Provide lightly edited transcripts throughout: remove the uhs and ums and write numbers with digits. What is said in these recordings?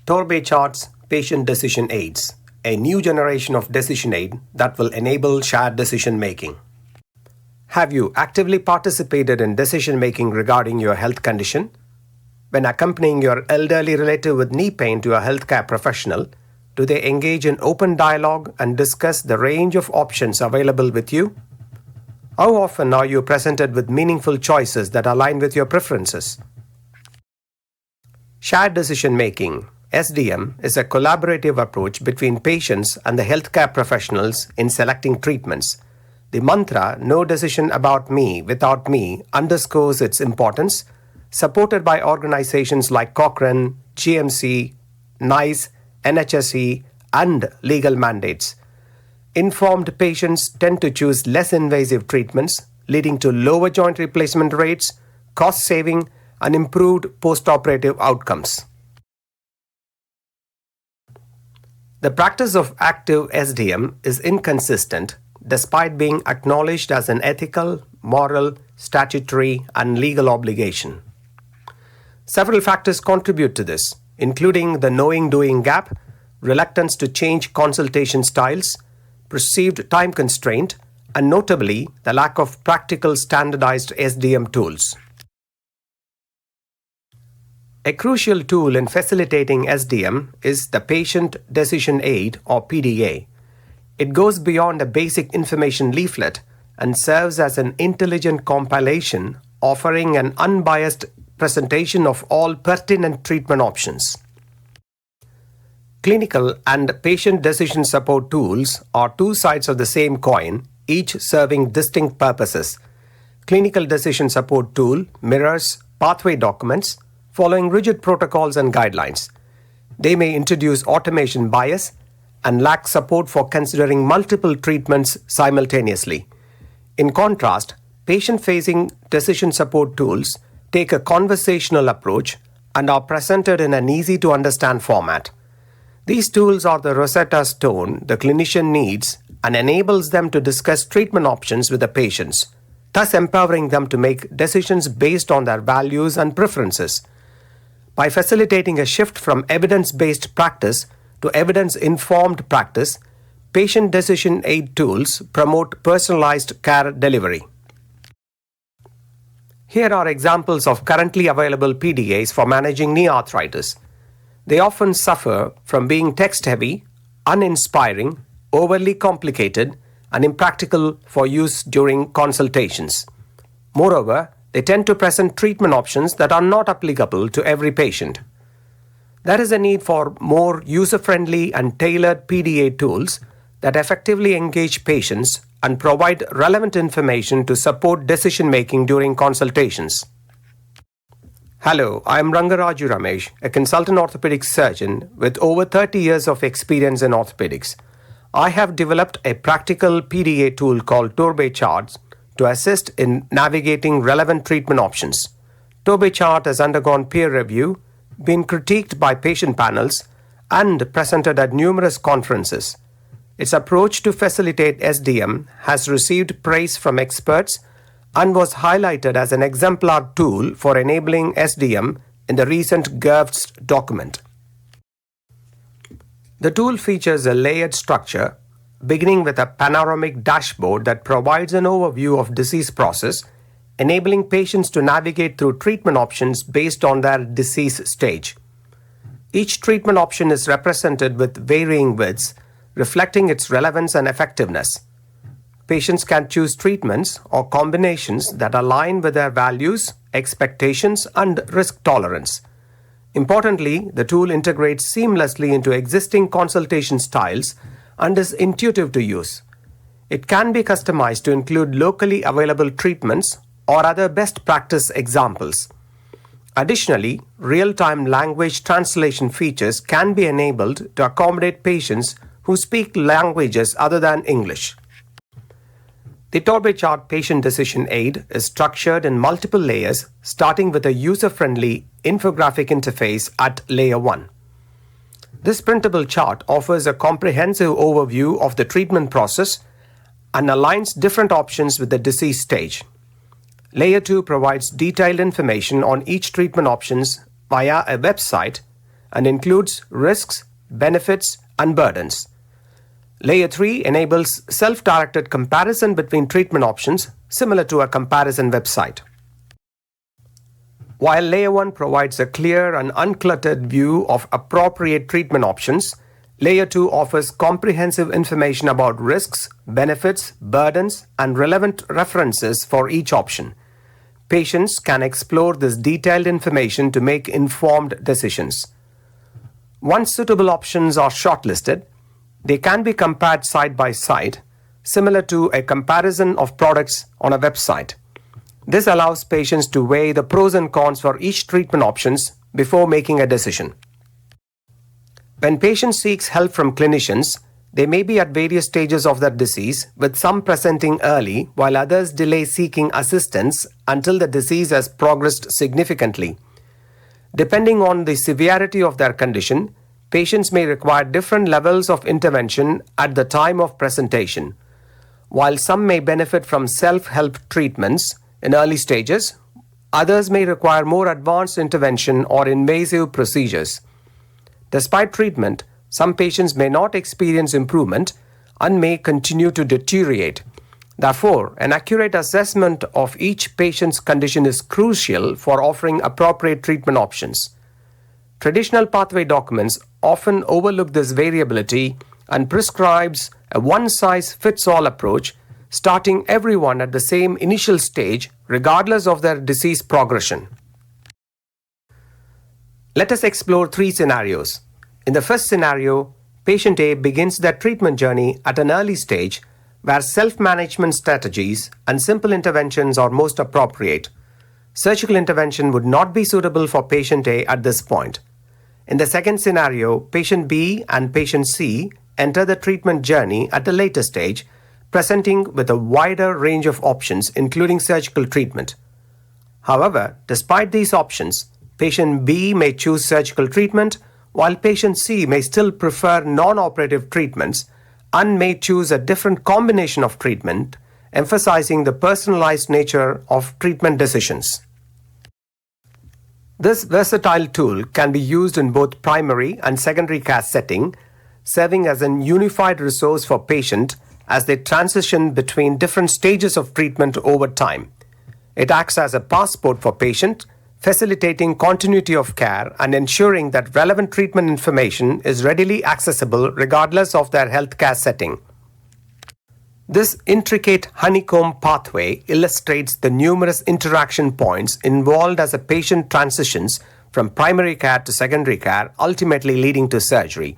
Torbay Charts Patient Decision Aids, a new generation of decision aid that will enable shared decision making. Have you actively participated in decision making regarding your health condition? When accompanying your elderly relative with knee pain to a healthcare professional, do they engage in open dialogue and discuss the range of options available with you? How often are you presented with meaningful choices that align with your preferences? Shared decision making, SDM, is a collaborative approach between patients and the healthcare professionals in selecting treatments. The mantra, "No decision about me without me," underscores its importance, supported by organizations like Cochrane, GMC, NICE, NHSE, and legal mandates. Informed patients tend to choose less invasive treatments, leading to lower joint replacement rates, cost saving, and improved post-operative outcomes. The practice of active SDM is inconsistent despite being acknowledged as an ethical, moral, statutory, and legal obligation. Several factors contribute to this, including the knowing-doing gap, reluctance to change consultation styles, perceived time constraint, and notably, the lack of practical standardized SDM tools. A crucial tool in facilitating SDM is the Patient Decision Aid, or PDA. It goes beyond a basic information leaflet and serves as an intelligent compilation offering an unbiased presentation of all pertinent treatment options. Clinical and patient decision support tools are two sides of the same coin, each serving distinct purposes. Clinical decision support tool mirrors pathway documents following rigid protocols and guidelines. They may introduce automation bias and lack support for considering multiple treatments simultaneously. In contrast, patient-facing decision support tools take a conversational approach and are presented in an easy-to-understand format. These tools are the Rosetta Stone the clinician needs and enables them to discuss treatment options with the patients, thus empowering them to make decisions based on their values and preferences. By facilitating a shift from evidence-based practice to evidence-informed practice, patient decision aid tools promote personalized care delivery. Here are examples of currently available PDAs for managing knee arthritis. They often suffer from being text-heavy, uninspiring, overly complicated, and impractical for use during consultations. Moreover, they tend to present treatment options that are not applicable to every patient. There is a need for more user-friendly and tailored PDA tools that effectively engage patients and provide relevant information to support decision-making during consultations. Hello, I am Rangaraju Ramesh, a consultant orthopedic surgeon with over 30 years of experience in orthopedics. I have developed a practical PDA tool called Torbay Charts to assist in navigating relevant treatment options. Torbay Chart has undergone peer review, been critiqued by patient panels, and presented at numerous conferences. Its approach to facilitate SDM has received praise from experts and was highlighted as an exemplar tool for enabling SDM in the recent GERFS document. The tool features a layered structure, beginning with a panoramic dashboard that provides an overview of disease process, enabling patients to navigate through treatment options based on their disease stage. Each treatment option is represented with varying widths, reflecting its relevance and effectiveness. Patients can choose treatments or combinations that align with their values, expectations, and risk tolerance. Importantly, the tool integrates seamlessly into existing consultation styles and is intuitive to use. It can be customized to include locally available treatments or other best practice examples. Additionally, real-time language translation features can be enabled to accommodate patients who speak languages other than English. The Torbay Chart Patient Decision Aid is structured in multiple layers, starting with a user-friendly infographic interface at Layer 1. This printable chart offers a comprehensive overview of the treatment process and aligns different options with the disease stage. Layer 2 provides detailed information on each treatment options via a website and includes risks, benefits, and burdens. Layer 3 enables self-directed comparison between treatment options, similar to a comparison website. While Layer 1 provides a clear and uncluttered view of appropriate treatment options, Layer 2 offers comprehensive information about risks, benefits, burdens, and relevant references for each option. Patients can explore this detailed information to make informed decisions. Once suitable options are shortlisted, they can be compared side by side, similar to a comparison of products on a website. This allows patients to weigh the pros and cons for each treatment options before making a decision. When patients seek help from clinicians, they may be at various stages of their disease, with some presenting early while others delay seeking assistance until the disease has progressed significantly. Depending on the severity of their condition, patients may require different levels of intervention at the time of presentation. While some may benefit from self-help treatments in early stages, others may require more advanced intervention or invasive procedures. Despite treatment, some patients may not experience improvement and may continue to deteriorate. Therefore, an accurate assessment of each patient's condition is crucial for offering appropriate treatment options. Traditional pathway documents often overlook this variability and prescribes a one-size-fits-all approach, starting everyone at the same initial stage regardless of their disease progression. Let us explore 3 scenarios. In the first scenario, patient A begins their treatment journey at an early stage where self-management strategies and simple interventions are most appropriate. Surgical intervention would not be suitable for patient A at this point. In the second scenario, patient B and patient C enter the treatment journey at a later stage, presenting with a wider range of options, including surgical treatment. However, despite these options, patient B may choose surgical treatment, while patient C may still prefer non-operative treatments and may choose a different combination of treatment, emphasizing the personalized nature of treatment decisions. This versatile tool can be used in both primary and secondary care setting, serving as an unified resource for patients as they transition between different stages of treatment over time. It acts as a passport for patients, facilitating continuity of care and ensuring that relevant treatment information is readily accessible regardless of their healthcare setting. This intricate honeycomb pathway illustrates the numerous interaction points involved as a patient transitions from primary care to secondary care, ultimately leading to surgery.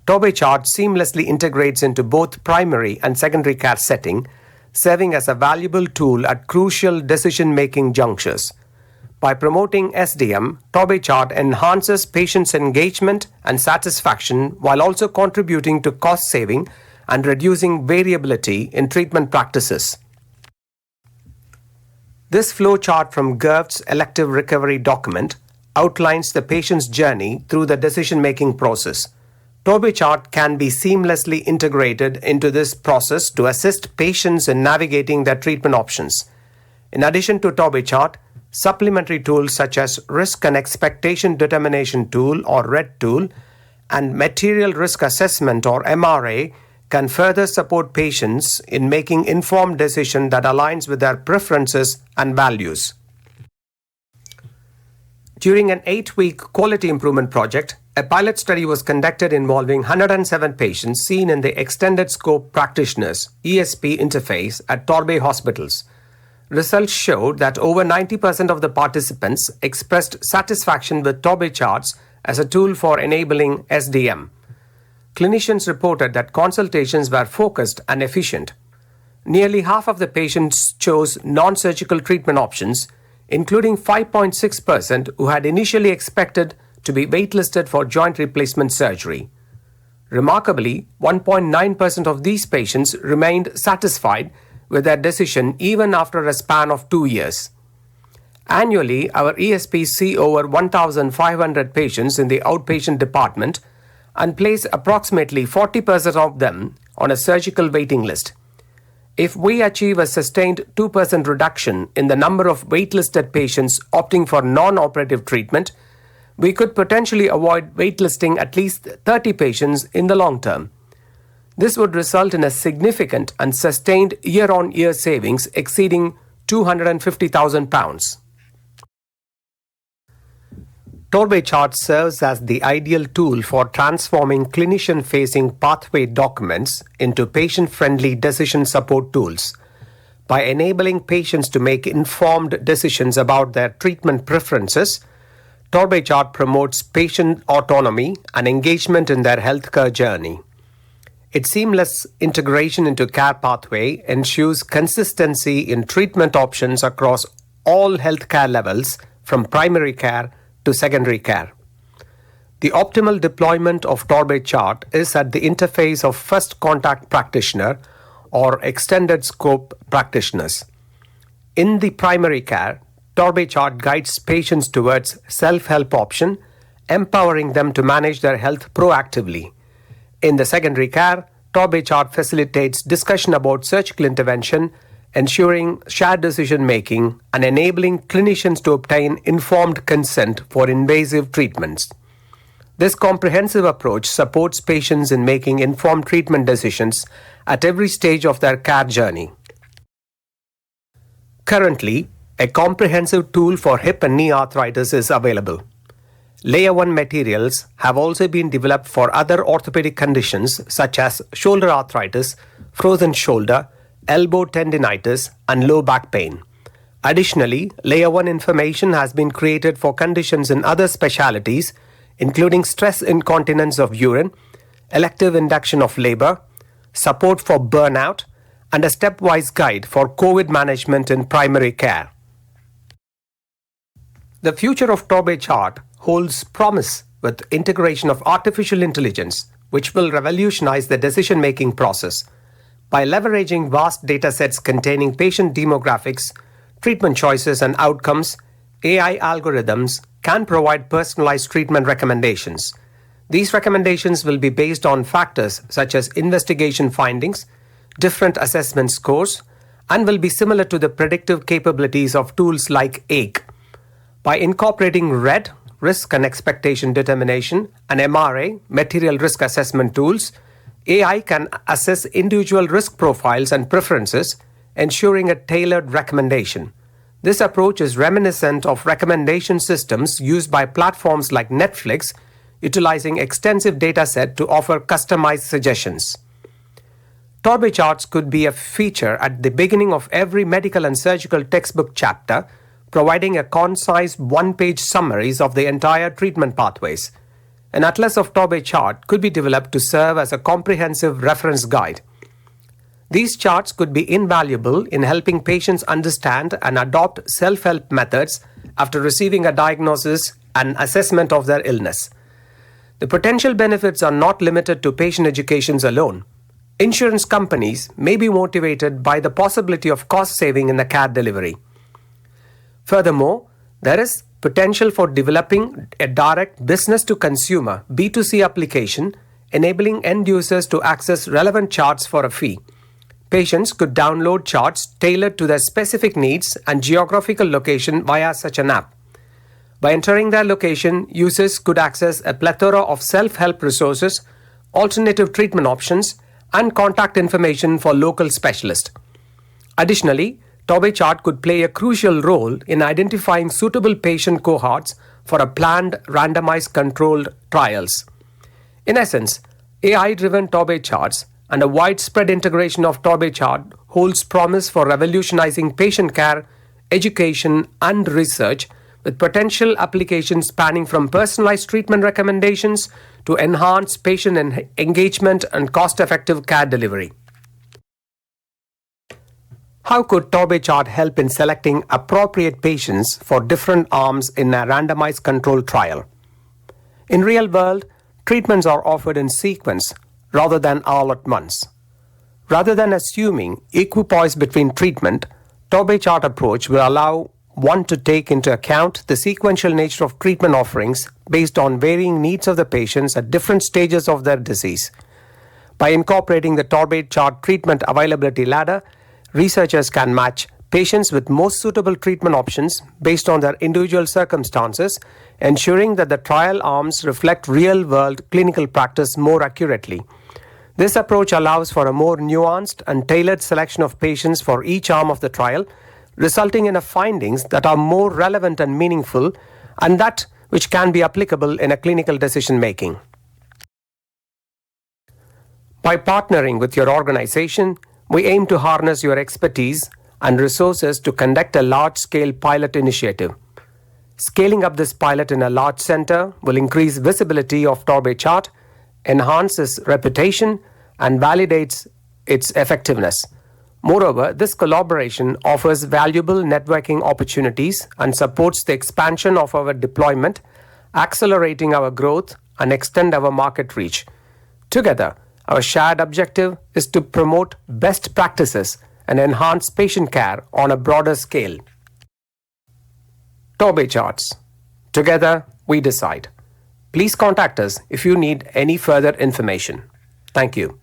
Torbay Charts seamlessly integrates into both primary and secondary care setting, serving as a valuable tool at crucial decision-making junctures. By promoting SDM, Torbay Chart enhances patients' engagement and satisfaction while also contributing to cost saving and reducing variability in treatment practices. This flowchart from Gerft's elective recovery document outlines the patient's journey through the decision-making process. Torbay Chart can be seamlessly integrated into this process to assist patients in navigating their treatment options. In addition to Torbay Chart, supplementary tools such as Risk and Expectation Determination Tool or RED tool and Material Risk Assessment or MRA can further support patients in making informed decisions that aligns with their preferences and values. During an 8-week quality improvement project, a pilot study was conducted involving 107 patients seen in the Extended Scope Practitioners (ESP) interface at Torbay hospitals. Results showed that over 90% of the participants expressed satisfaction with Torbay Charts as a tool for enabling SDM. Clinicians reported that consultations were focused and efficient. Nearly half of the patients chose non-surgical treatment options, including 5.6% who had initially expected to be waitlisted for joint replacement surgery. Remarkably, 1.9% of these patients remained satisfied with their decision even after a span of 2 years. Annually, our ESPs see over 1,500 patients in the outpatient department and place approximately 40% of them on a surgical waiting list. If we achieve a sustained 2% reduction in the number of waitlisted patients opting for non-operative treatment, we could potentially avoid waitlisting at least 30 patients in the long term. This would result in a significant and sustained year-on-year savings exceeding £250,000. Torbay Charts serves as the ideal tool for transforming clinician-facing pathway documents into patient-friendly decision support tools. By enabling patients to make informed decisions about their treatment preferences, Torbay Chart promotes patient autonomy and engagement in their healthcare journey. Its seamless integration into care pathway ensures consistency in treatment options across all healthcare levels, from primary care to secondary care. The optimal deployment of Torbay Chart is at the interface of first contact practitioner or extended scope practitioners. In the primary care, Torbay Chart guides patients towards self-help option, empowering them to manage their health proactively. In the secondary care, Torbay Chart facilitates discussion about surgical intervention, ensuring shared decision-making and enabling clinicians to obtain informed consent for invasive treatments. This comprehensive approach supports patients in making informed treatment decisions at every stage of their care journey. Currently, a comprehensive tool for hip and knee arthritis is available. Layer 1 materials have also been developed for other orthopedic conditions such as shoulder arthritis, frozen shoulder, elbow tendinitis, and low back pain. Additionally, Layer 1 information has been created for conditions in other specialties, including stress incontinence of urine, elective induction of labor, support for burnout, and a stepwise guide for COVID management in primary care. The future of Torbay Chart holds promise with integration of artificial intelligence, which will revolutionize the decision-making process. By leveraging vast datasets containing patient demographics, treatment choices, and outcomes, AI algorithms can provide personalized treatment recommendations. These recommendations will be based on factors such as investigation findings, different assessment scores, and will be similar to the predictive capabilities of tools like AIC. By incorporating RED, risk and expectation determination, and MRA, material risk assessment tools, AI can assess individual risk profiles and preferences, ensuring a tailored recommendation. This approach is reminiscent of recommendation systems used by platforms like Netflix, utilizing extensive dataset to offer customized suggestions. Torbay Charts could be a feature at the beginning of every medical and surgical textbook chapter, providing a concise one-page summaries of the entire treatment pathways. An atlas of Torbay Chart could be developed to serve as a comprehensive reference guide. These charts could be invaluable in helping patients understand and adopt self-help methods after receiving a diagnosis and assessment of their illness. The potential benefits are not limited to patient educations alone. Insurance companies may be motivated by the possibility of cost saving in the care delivery. Furthermore, there is potential for developing a direct business-to-consumer B2C application, enabling end users to access relevant charts for a fee. Patients could download charts tailored to their specific needs and geographical location via such an app. By entering their location, users could access a plethora of self-help resources, alternative treatment options, and contact information for local specialists. Additionally, Torbay Chart could play a crucial role in identifying suitable patient cohorts for a planned randomized controlled trials. In essence, AI-driven Torbay Charts and a widespread integration of Torbay Chart holds promise for revolutionizing patient care, education, and research, with potential applications spanning from personalized treatment recommendations to enhanced patient engagement and cost-effective care delivery. How could Torbay Chart help in selecting appropriate patients for different arms in a randomized controlled trial? In real world, treatments are offered in sequence rather than all at once. Rather than assuming equipoise between treatment, Torbay Chart approach will allow one to take into account the sequential nature of treatment offerings based on varying needs of the patients at different stages of their disease. By incorporating the Torbay Chart treatment availability ladder, researchers can match patients with most suitable treatment options based on their individual circumstances, ensuring that the trial arms reflect real-world clinical practice more accurately. This approach allows for a more nuanced and tailored selection of patients for each arm of the trial, resulting in findings that are more relevant and meaningful, and that which can be applicable in a clinical decision-making. By partnering with your organization, we aim to harness your expertise and resources to conduct a large-scale pilot initiative. Scaling up this pilot in a large center will increase visibility of Torbay Chart, enhance its reputation, and validates its effectiveness. Moreover, this collaboration offers valuable networking opportunities and supports the expansion of our deployment, accelerating our growth and extend our market reach. Together, our shared objective is to promote best practices and enhance patient care on a broader scale. Torbay Charts. Together, we decide. Please contact us if you need any further information. Thank you.